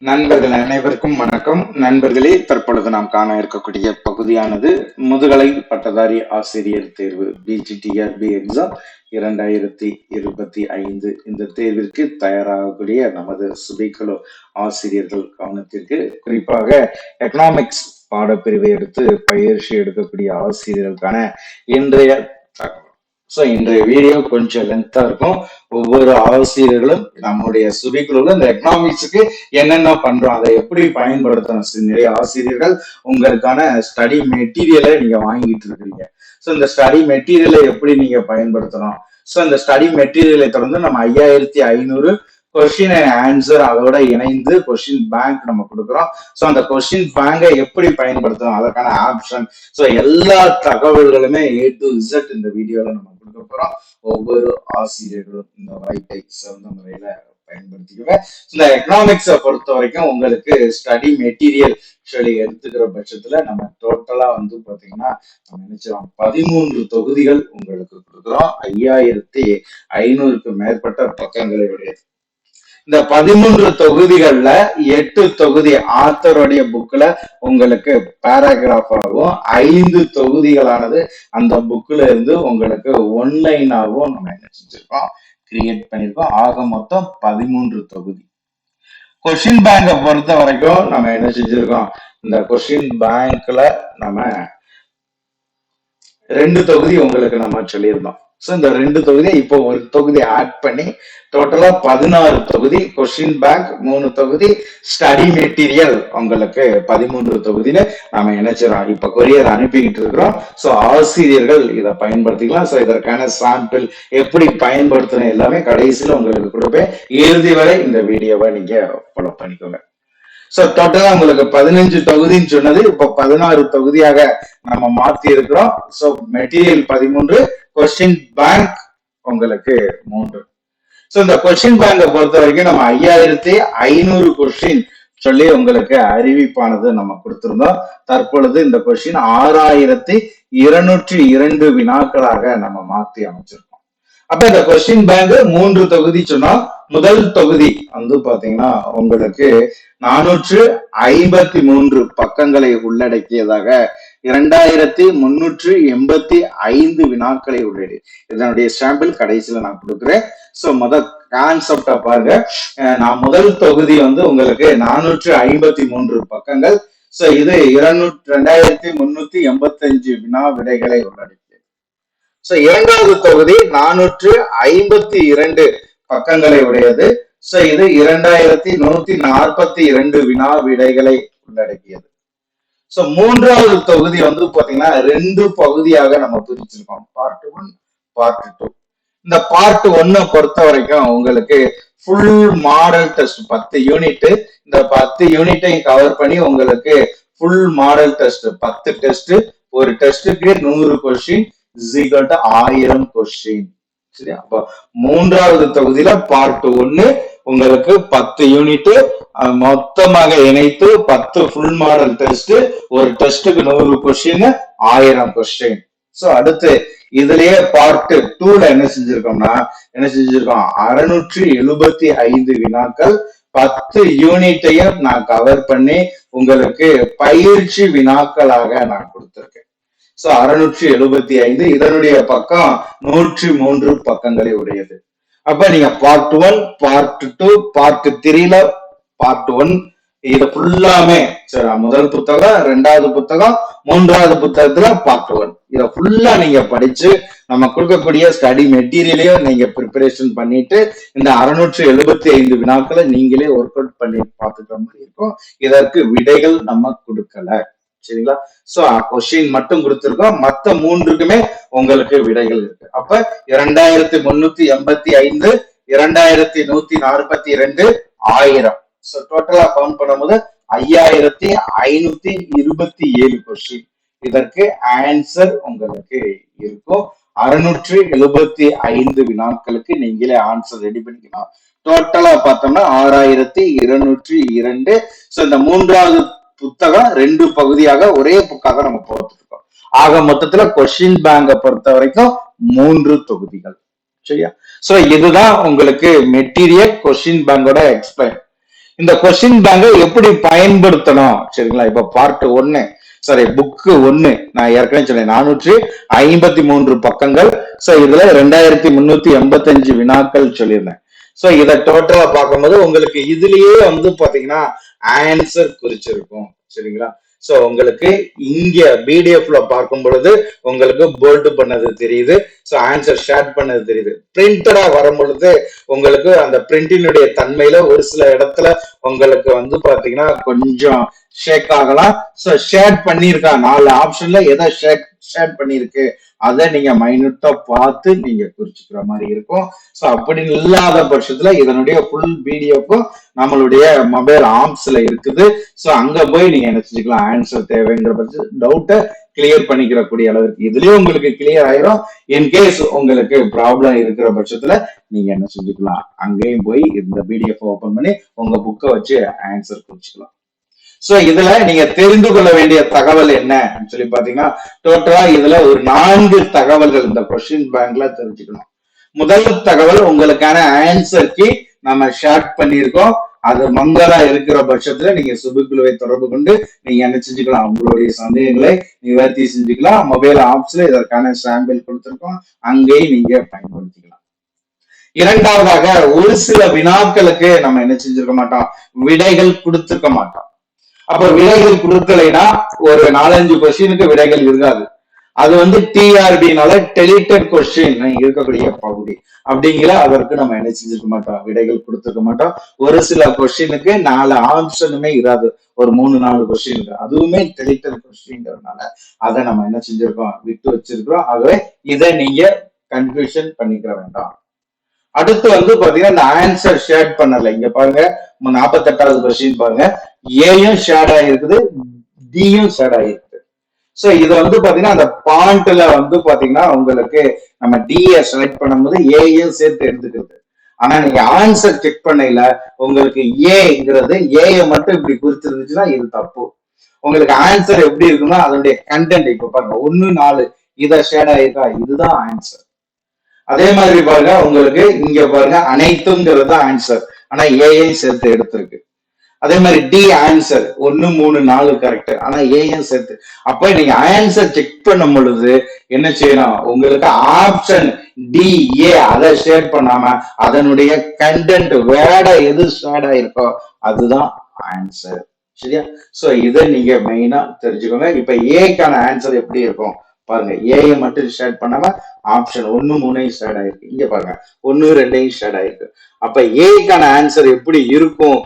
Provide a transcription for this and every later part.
நண்பர்கள் அனைவருக்கும் வணக்கம். நண்பர்களே, தற்பொழுது நாம் காண இருக்கக்கூடிய பகுதியானது முதுகலை பட்டதாரி ஆசிரியர் தேர்வு பிஜிடிஆர்பி எக்ஸாம் 2025. இந்த தேர்விற்கு தயாராகக்கூடிய நமது சுபைக்குழு ஆசிரியர்கள் கவனத்திற்கு, குறிப்பாக எக்கனாமிக்ஸ் பாடப்பிரிவை எடுத்து பயிற்சி எடுக்கக்கூடிய ஆசிரியர்களுக்கான இன்றைய தகவல். இன்றைய வீடியோ கொஞ்சம் லென்த்தா இருக்கும். ஒவ்வொரு ஆசிரியர்களும் நம்முடைய சுபிக்குழுல இந்த எக்கனாமிக்ஸுக்கு என்னென்ன பண்றோம், அதை எப்படி பயன்படுத்தணும். நிறைய ஆசிரியர்கள் உங்களுக்கான ஸ்டடி மெட்டீரியலை நீங்க வாங்கிட்டு இருக்கீங்க. இந்த ஸ்டடி மெட்டீரியலை எப்படி நீங்க பயன்படுத்தணும். இந்த ஸ்டடி மெட்டீரியலை தொடர்ந்து நம்ம 5500 கொஸ்டின் அண்ட் ஆன்சர் அதோட இணைந்து கொஸ்டின் பேங்க் நம்ம கொடுக்குறோம். அந்த கொஸ்டின் பேங்கை எப்படி பயன்படுத்தணும், அதற்கான ஆப்ஷன், எல்லா தகவல்களுமே A to Z இந்த வீடியோல நம்ம கொடுக்க போறோம். ஒவ்வொரு ஆசிரியர்களும் இந்த வாய்ப்பை சிறந்த முறையில பயன்படுத்திக்குவேன். இந்த எக்கனாமிக்ஸை பொறுத்த வரைக்கும் உங்களுக்கு ஸ்டடி மெட்டீரியல் சொல்லி எடுத்துக்கிற பட்சத்துல நம்ம டோட்டலா பாத்தீங்கன்னா நம்ம நினைச்சோம் 13 தொகுதிகள் உங்களுக்கு கொடுக்குறோம். 5500க்கு மேற்பட்ட பக்கங்களை உடையது. இந்த 13 தொகுதிகள்ல 8 தொகுதி ஆத்தருடைய புக்ல உங்களுக்கு பேராகிராஃப் ஆகும். 5 தொகுதிகளானது அந்த புக்ல இருந்து உங்களுக்கு ஒன்லைனாகவும் நம்ம என்ன செஞ்சிருக்கோம், கிரியேட் பண்ணிருக்கோம். ஆக மொத்தம் 13 தொகுதி. கொஸ்டின் பேங்கை பொறுத்த வரைக்கும் நம்ம என்ன செஞ்சிருக்கோம், இந்த கொஸ்டின் பேங்க்ல நம்ம 2 தொகுதி உங்களுக்கு நம்ம சொல்லியிருந்தோம். இந்த 2 தொகுதியை இப்போ ஒரு தொகுதி ஆட் பண்ணி டோட்டலா 16 தொகுதி கொஸ்டின் பேங்க், 3 தொகுதி ஸ்டடி மெட்டீரியல், உங்களுக்கு 13 தொகுதியில நாம நினைச்சிடறோம். இப்ப கொரியர் அனுப்பிக்கிட்டு இருக்கிறோம். ஆசிரியர்கள் இதை பயன்படுத்திக்கலாம். இதற்கான சாம்பிள் எப்படி பயன்படுத்தணும் எல்லாமே கடைசியில உங்களுக்கு கொடுப்பேன். இறுதி வரை இந்த வீடியோவை நீங்க ஃபாலோ பண்ணிக்கோங்க. டோட்டலா உங்களுக்கு 15 தொகுதின்னு சொன்னது இப்ப 16 தொகுதியாக நம்ம மாத்தி இருக்கிறோம். மெட்டீரியல் 13, கொஸ்டின் பேங்க் உங்களுக்கு 3. இந்த கொஸ்டின் பேங்கை பொறுத்த வரைக்கும் நம்ம 5500 கொஸ்டின் சொல்லி உங்களுக்கு அறிவிப்பானது நம்ம கொடுத்திருந்தோம். தற்பொழுது இந்த கொஸ்டின் 6202 வினாக்களாக நம்ம மாற்றி அமைச்சிருக்கோம். அப்ப இந்த கொஸ்டின் பேங்க் 3 தொகுதி சொன்னா, முதல் தொகுதி பாத்தீங்கன்னா உங்களுக்கு 453 பக்கங்களை உள்ளடக்கியதாக 2385 வினாக்களை உள்ளது. இதனுடைய சாம்பிள் கடைசியில நான் கொடுக்குறேன். முதல் கான்செப்டா பாருங்க. நான் முதல் தொகுதி உங்களுக்கு 453 பக்கங்கள். இது 2385 வினா விடைகளை உள்ளடக்கியது. இரண்டாவது தொகுதி 452 பக்கங்களை உடையது. இது 2142 வினா விடைகளை உள்ளடக்கியது. மூன்றாவது தொகுதி பாத்தீங்கன்னா 2 பகுதியாக நம்ம பிரிச்சிருக்கோம். Part 1, part 2. இந்த பார்ட் 1 பொறுத்த வரைக்கும் உங்களுக்கு ஃபுல் மாடல் டெஸ்ட் 10 யூனிட். இந்த 10 யூனிட்டையும் கவர் பண்ணி உங்களுக்கு ஃபுல் மாடல் டெஸ்ட் 10 டெஸ்ட். ஒரு டெஸ்டுக்கு 100 கொஸ்டின் = 1000 கொஸ்டின். சரியா? அப்ப மூன்றாவது தொகுதியில பார்ட் 1 உங்களுக்கு 10 யூனிட் மொத்தமாக இணைத்து 10 ஃபுல் மாடல் டெஸ்ட். ஒரு டெஸ்டுக்கு 100 கொஸ்டின், 1000 கொஸ்டின். அடுத்து இதுலயே பார்ட் 2ல என்ன செஞ்சிருக்கோம், 675 வினாக்கள் 10 யூனிட்டையும் நான் கவர் பண்ணி உங்களுக்கு பயிற்சி வினாக்களாக நான் கொடுத்திருக்கேன். 675. இதனுடைய பக்கம் 103 பக்கங்களை உடையது. அப்ப நீங்க பார்ட் 1, பார்ட் 2, பார்ட் 3ல பார்ட் 1 இது ஃபுல்லாமே முதல் புத்தகம், 2வது புத்தகம், 3வது புத்தகத்துல பார்ட் 1 இத ஃபுல்லா நீங்க படிச்சு நம்ம கொடுக்கக்கூடிய ஸ்டடி மெட்டீரியலையும் நீங்க ப்ரிப்பரேஷன் பண்ணிட்டு இந்த 675 வினாக்களை நீங்களே ஒர்க் அவுட் பண்ணி பார்த்துக்கிற மாதிரி இருக்கும். இதற்கு விடைகள் நம்ம கொடுக்கல. சரிங்களா? கொஸ்டின் மட்டும் கொடுத்திருக்கோம். மத்த 3க்குமே உங்களுக்கு விடைகள் இருக்கு. அப்ப 2385, 2142, 1000. டோட்டலா கவுண்ட் பண்ணும்போது 5527 கொஸ்டின். இதற்கு ஆன்சர் உங்களுக்கு இருக்கும். 675 வினாக்களுக்கு நீங்களே ஆன்சர் ரெடி பண்ணிக்கலாம். டோட்டலா பார்த்தோம்னா 6202. இந்த மூன்றாவது புத்தகம் 2 பகுதியாக ஒரே புக்காக நம்ம போட்டுருக்கோம். ஆக மொத்தத்துல கொஸ்டின் பேங்கை பொறுத்த வரைக்கும் 3 தொகுதிகள். சரியா? இதுதான் உங்களுக்கு மெட்டீரியல் கொஸ்டின் பேங்கோட எக்ஸ்பிளைன். இந்த கொஸ்டின் பேங்கை எப்படி பயன்படுத்தணும் சரிங்களா. இப்ப பார்ட் 1 சாரி புக்கு 1 நான் ஏற்கனவே சொன்னேன் 453 பக்கங்கள். சோ இதுல 2385 வினாக்கள் சொல்லியிருந்தேன். சோ இத டோட்டலா பார்க்கும்போது உங்களுக்கு இதுலயே வந்து பாத்தீங்கன்னா ஆன்சர் குறிச்சிருக்கும் சரிங்களா. சோ உங்களுக்கு இங்க பிடிஎஃப்ல பார்க்கும் பொழுது உங்களுக்கு போல்ட் பண்ணது தெரியுது. சோ ஆன்சர் ஷேர் பண்ணது தெரியுது. பிரிண்டடா வரும் பொழுது உங்களுக்கு அந்த பிரிண்டினுடைய தன்மையில ஒரு சில இடத்துல உங்களுக்கு வந்து பாத்தீங்கன்னா கொஞ்சம் ஷேக் ஆகலாம். சோ ஷேர் பண்ணிருக்கா 4 ஆப்ஷன்ல எதை ஷேர் பண்ணிருக்கு அதை நீங்க மைனூட்டா பார்த்து நீங்க குறிச்சுக்கிற மாதிரி இருக்கும். சோ அப்படி இல்லாத பட்சத்துல இதனுடைய ஃபுல் பிடிஎஃப் நம்மளுடைய மொபைல் ஆப்ஸ்ல இருக்குது. சோ அங்க போய் நீங்க என்ன செஞ்சுக்கலாம் ஆன்சர் தேவைங்கிற பட்சம் டவுட்டை கிளியர் பண்ணிக்கிற கூடிய அளவுக்கு இதுலயே உங்களுக்கு கிளியர் ஆயிரும். இன்கேஸ் உங்களுக்கு ப்ராப்ளம் இருக்கிற பட்சத்துல நீங்க என்ன செஞ்சுக்கலாம் அங்கேயும் போய் இந்த பிடிஎஃப் ஓபன் பண்ணி உங்க புக்கை வச்சு ஆன்சர் குறிச்சுக்கலாம். சோ இதுல நீங்க தெரிந்து கொள்ள வேண்டிய தகவல் என்ன சொல்லி பாத்தீங்கன்னா டோட்டலா இதுல ஒரு 4 தகவல்கள் இந்த கொஸ்டின் பேங்க்ல தெரிஞ்சுக்கணும். முதல் தகவல் உங்களுக்கான ஆன்சர் கீ நம்ம ஷேர் பண்ணியிருக்கோம். அது மங்களா இருக்கிற பட்சத்துல நீங்க சுபுக்குழுவை தொடர்பு கொண்டு நீங்க என்ன செஞ்சுக்கலாம் உங்களுடைய சந்தேகங்களை நிவர்த்தி செஞ்சுக்கலாம். மொபைல் ஆப்ஸ்ல இதற்கான சாம்பிள் கொடுத்திருக்கோம், அங்கேயும் நீங்க பயன்படுத்திக்கலாம். இரண்டாவதாக ஒரு சில வினாக்களுக்கு நம்ம என்ன செஞ்சிருக்க மாட்டோம் விடைகள் கொடுத்திருக்க மாட்டோம். அப்ப விடைகள் கொடுக்கலைன்னா ஒரு 4-5 கொஸ்டினுக்கு விடைகள் இருக்காது. அது வந்து டிஆர்பினால டெலிட்டட் கொஸ்டின் இருக்கக்கூடிய பகுதி அப்படிங்கிற அதற்கு நம்ம என்ன செஞ்சிருக்க மாட்டோம் விடைகள் கொடுத்துருக்க மாட்டோம். ஒரு சில கொஸ்டினுக்கு 4 ஆப்ஷனுமே இராது, ஒரு 3-4 கொஸ்டினுக்கு அதுவுமே டெலிட்டட் கொஸ்டின்ங்கிறதுனால அதை நம்ம என்ன செஞ்சிருக்கோம் விட்டு வச்சிருக்கிறோம். ஆகவே இதை நீங்க கன்ஃபியூஷன் பண்ணிக்க வேண்டாம். அடுத்து வந்து பாத்தீங்கன்னா இந்த ஆன்சர் ஷேர் பண்ணல இங்க பாருங்க 48வது கொஸ்டின் பாருங்க ஏயும் ஷேட் ஆகிருக்குது டியும் ஷேட் ஆகிருக்கு. சோ இது வந்து பாத்தீங்கன்னா அந்த பாயிண்ட்ல வந்து பாத்தீங்கன்னா உங்களுக்கு நம்ம டியை செலக்ட் பண்ணும்போது ஏயும் சேர்த்து எடுத்துக்கிறது. ஆனா நீங்க ஆன்சர் செக் பண்ணல உங்களுக்கு ஏங்கிறது ஏயை மட்டும் இப்படி குறிச்சிருந்துச்சுன்னா இது தப்பு. உங்களுக்கு ஆன்சர் எப்படி இருக்குன்னா அதனுடைய கண்டென்ட் இப்ப பாருங்க 1-4 இதை ஷேட் ஆயிருக்கா இதுதான் ஆன்சர். அதே மாதிரி பாருங்க உங்களுக்கு இங்க பாருங்க அனைத்துங்கிறது ஆன்சர், ஆனா ஏஐ சேர்த்து எடுத்திருக்கு. அதே மாதிரி டி ஆன்சர் 1-3-4 கரெக்ட், ஆனா ஏஎன் சேர்த்து. அப்ப நீங்க ஆன்சர் செக் பண்ணும் பொழுது என்ன செய்யணும் உங்களுக்கு ஆப்ஷன் டி ஏ அதை ஷேர் பண்ணாம அதனுடைய கண்டென்ட் வேட எது ஷேட் ஆயிருக்கோ அதுதான் ஆன்சர் சரியா. சோ இதை நீங்க மெயினா தெரிஞ்சுக்கோங்க. இப்ப ஏக்கான ஆன்சர் எப்படி இருக்கும் பாருங்க ஏஐ மட்டும் ஷேட் பண்ணாம ஆப்ஷன் 1-3 ஷேட் ஆயிருக்கு. இங்க பாருங்க 1-2 ஷேட் ஆயிருக்கு. அப்ப ஏக்கான ஆன்சர் எப்படி இருக்கும்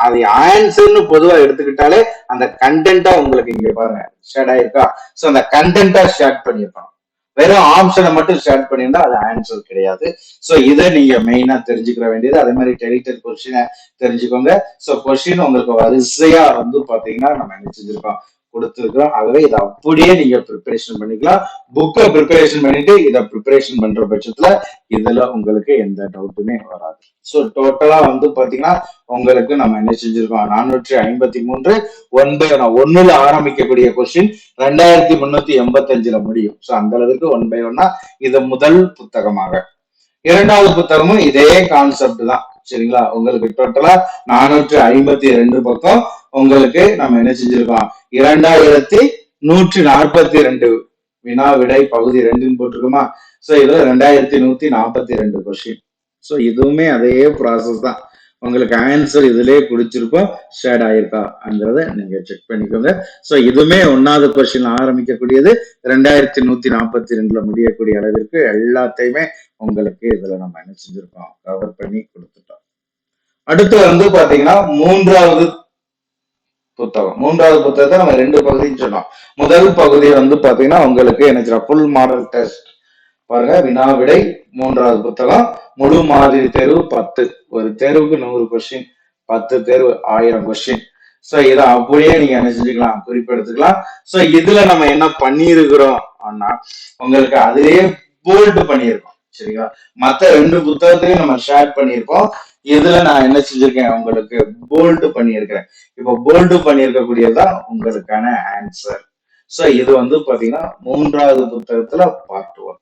அது ஆன்சர்னு பொதுவா எடுத்துக்கிட்டாலே அந்த கண்டென்ட்டா உங்களுக்கு இங்க பாருங்க ஷேட் ஆயிருக்கா. சோ அந்த கண்டென்ட்டா ஷேர் பண்ணிருக்கணும். வெறும் ஆப்ஷனை மட்டும் ஷேர் பண்ணியிருந்தா அது ஆன்சர் கிடையாது. சோ இதை நீங்க மெயினா தெரிஞ்சுக்கிற வேண்டியது. அதே மாதிரி டெலிட்டட் கொஸ்டினை தெரிஞ்சுக்கோங்க. சோ கொஸ்டின் உங்களுக்கு வரிசையா வந்து பாத்தீங்கன்னா நம்ம என்ன செஞ்சிருக்கோம் கொடுத்துருக்கோம். ஆகவே இதை அப்படியே நீங்க ப்ரிப்பரேஷன் பண்ணிக்கலாம். புக்கை ப்ரிப்பரேஷன் பண்ணிட்டு இதை ப்ரிப்பரேஷன் பண்ற பட்சத்துல இதுல உங்களுக்கு எந்த டவுட்டுமே வராது. சோ டோட்டலா வந்து பாத்தீங்கன்னா உங்களுக்கு நம்ம என்ன செஞ்சிருக்கோம் 453 1/1 ஆரம்பிக்கக்கூடிய கொஸ்டின் 2385 முடியும். சோ அந்த அளவுக்கு 1/1 இது முதல் புத்தகமாக. இரண்டாவது புத்தகமும் இதே கான்செப்ட் தான் சரிங்களா. உங்களுக்கு டோட்டலா 452 பக்கம் உங்களுக்கு நம்ம என்ன செஞ்சிருக்கோம் 2142 வினா விடை பகுதி 2 போட்டிருக்கோமா. சோ இதுல 2142 கொஸ்டின். சோ இதுவுமே அதே ப்ராசஸ் தான். உங்களுக்கு ஆன்சர் இதுலயே குடிச்சிருப்போம் ஷேட் ஆயிருக்காங்கிறத நீங்க செக் பண்ணிக்கோங்க. சோ இதுவுமே 1வது கொஸ்டின் ஆரம்பிக்கக்கூடியது 2142 முடியக்கூடிய அளவிற்கு எல்லாத்தையுமே உங்களுக்கு இதுல நம்ம என்ன செஞ்சிருக்கோம் கவர் பண்ணி கொடுத்துட்டோம். அடுத்து வந்து பாத்தீங்கன்னா மூன்றாவது புத்தகத்தை நம்ம 2 பகுதின்னு சொன்னோம். முதல் பகுதி வந்து பாத்தீங்கன்னா உங்களுக்கு என்ன ஃபுல் மாடல் டெஸ்ட் பாருங்க வினா விடை 3வது புத்தகம் முழு மாதிரி தேர்வு 10 ஒரு தேர்வுக்கு 100 கொஸ்டின் 10 தேர்வு 1000 கொஸ்டின். சோ இதை அப்படியே நீங்க என்ன செஞ்சுக்கலாம் குறிப்பெடுத்துக்கலாம். சோ இதுல நம்ம என்ன பண்ணிருக்கிறோம் உங்களுக்கு அதுலயே போல்ட் பண்ணியிருக்கோம் சரிங்களா. மத்த 2 புத்தகத்தையும் நம்ம ஷேர் பண்ணியிருக்கோம். இதுல நான் என்ன செஞ்சிருக்கேன் உங்களுக்கு போல்ட் பண்ணியிருக்கிறேன். இப்ப போல்ட் பண்ணியிருக்கக்கூடியதுதான் உங்களுக்கான ஆன்சர். சோ இது வந்து பாத்தீங்கன்னா 3வது புத்தகத்துல பார்ட் 1.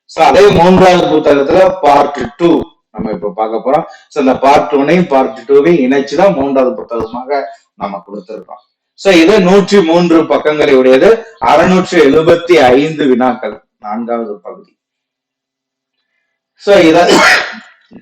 சோ அதே 3வது புத்தகத்துல பார்ட் 2 நம்ம இப்ப பார்க்க போறோம். சோ இந்த பார்ட் 1ஐயும் பார்ட் 2வையும் இணைச்சுதான் 3வது புத்தகமாக நம்ம கொடுத்திருக்கோம். சோ இது 103 பக்கங்களை உடையது, 675 வினாக்கள், 4வது பகுதி. சோ இத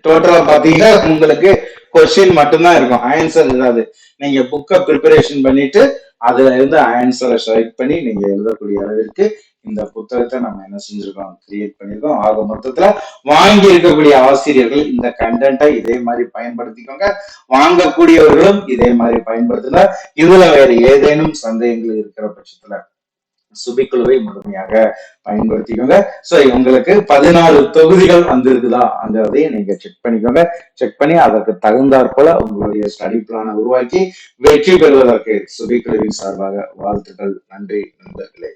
டோட்டலா பாத்தீங்கன்னா உங்களுக்கு கொஸ்டின் மட்டும்தான் இருக்கும், ஆன்சர் இருக்காது. நீங்க புக்கை ப்ரிப்பரேஷன் பண்ணிட்டு அதுல இருந்து ஆன்சரை செலக்ட் பண்ணி நீங்க எழுதக்கூடிய அளவிற்கு இந்த புத்தகத்தை நம்ம என்ன செஞ்சிருக்கோம், கிரியேட் பண்ணிருக்கோம். ஆக மொத்தத்துல வாங்கி இருக்கக்கூடிய ஆசிரியர்கள் இந்த கண்டென்ட்டை இதே மாதிரி பயன்படுத்திக்கோங்க, வாங்கக்கூடியவர்களும் இதே மாதிரி பயன்படுத்துங்க. இதுல வேற ஏதேனும் சந்தேகங்கள் இருக்கிற பட்சத்துல சுபிக்குழுவை முழுமையாக பயன்படுத்திக்கோங்க. சோ உங்களுக்கு 14 தொகுதிகள் வந்திருக்குதா அங்கிறதையும் நீங்க செக் பண்ணிக்கோங்க. செக் பண்ணி அதற்கு தகுந்தாற் போல உங்களுடைய ஸ்டடி பிளானை உருவாக்கி வெற்றி பெறுவதற்கு சுபிக்குழுவின் சார்பாக வாழ்த்துக்கள். நன்றி நண்பர்களே.